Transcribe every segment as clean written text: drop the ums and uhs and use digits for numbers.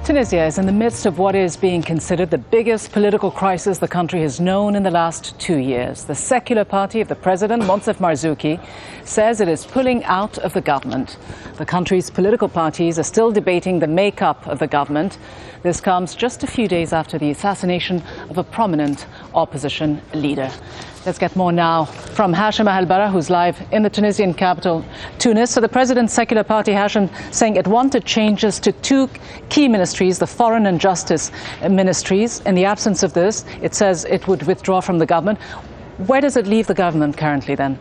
Tunisia is in the midst of what is being considered the biggest political crisis the country has known in the last 2 years. The secular party of the president, Monsef Marzouki, says it is pulling out of the government. The country's political parties are still debating the makeup of the government. This comes just a few days after the assassination of a prominent opposition leader. Let's get more now from Hashem Ahelbarra, who's live in the Tunisian capital, Tunis. So the president's secular party, Hashem, saying it wanted changes to two key ministries, the foreign and justice ministries. In the absence of this, it says it would withdraw from the government. Where does it leave the government currently then?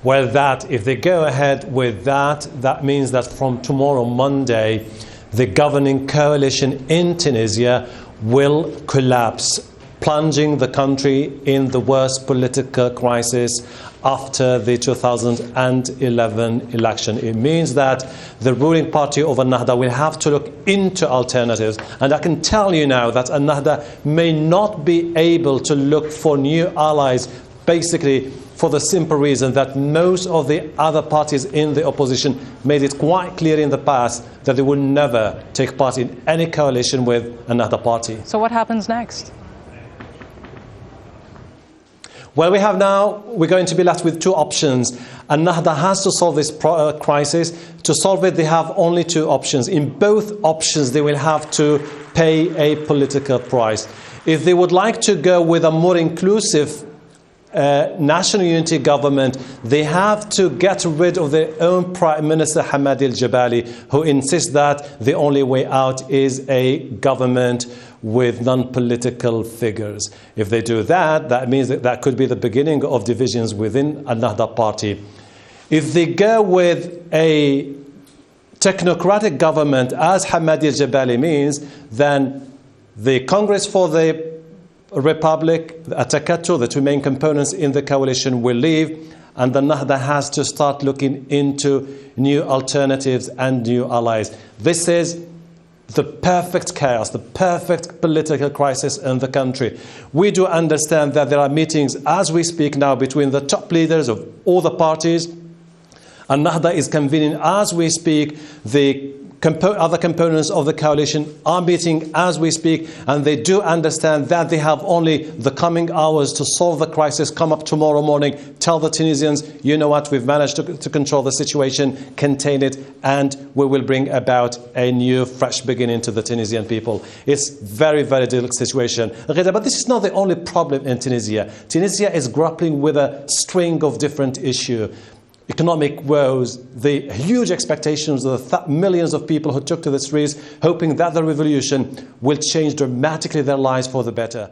Well, if they go ahead with that means that from tomorrow, Monday, the governing coalition in Tunisia will collapse, plunging the country in the worst political crisis after the 2011 election. It means that the ruling party of Ennahda will have to look into alternatives. And I can tell you now that Ennahda may not be able to look for new allies, basically for the simple reason that most of the other parties in the opposition made it quite clear in the past that they would never take part in any coalition with another party. So what happens next? Well, we're going to be left with two options. Ennahda has to solve this crisis. To solve it, they have only two options. In both options, they will have to pay a political price. If they would like to go with a more inclusive national unity government, they have to get rid of their own Prime Minister Hamadi al-Jabali, who insists that the only way out is a government with non-political figures. If they do that, that means that could be the beginning of divisions within Ennahda party. If they go with a technocratic government, as Hamadi al-Jabali means, then the Congress for the Republic, Atakato, the two main components in the coalition, will leave, and the Ennahda has to start looking into new alternatives and new allies. This is the perfect chaos, the perfect political crisis in the country. We do understand that there are meetings as we speak now between the top leaders of all the parties. Ennahda is convening as we speak. The other components of the coalition are meeting as we speak, and they do understand that they have only the coming hours to solve the crisis. Come up tomorrow morning, tell the Tunisians, you know what, we've managed to control the situation, contain it, and we will bring about a new, fresh beginning to the Tunisian people. It's very, very difficult situation. But this is not the only problem in Tunisia. Tunisia is grappling with a string of different issues. Economic woes, the huge expectations of the millions of people who took to the streets, hoping that the revolution will change dramatically their lives for the better.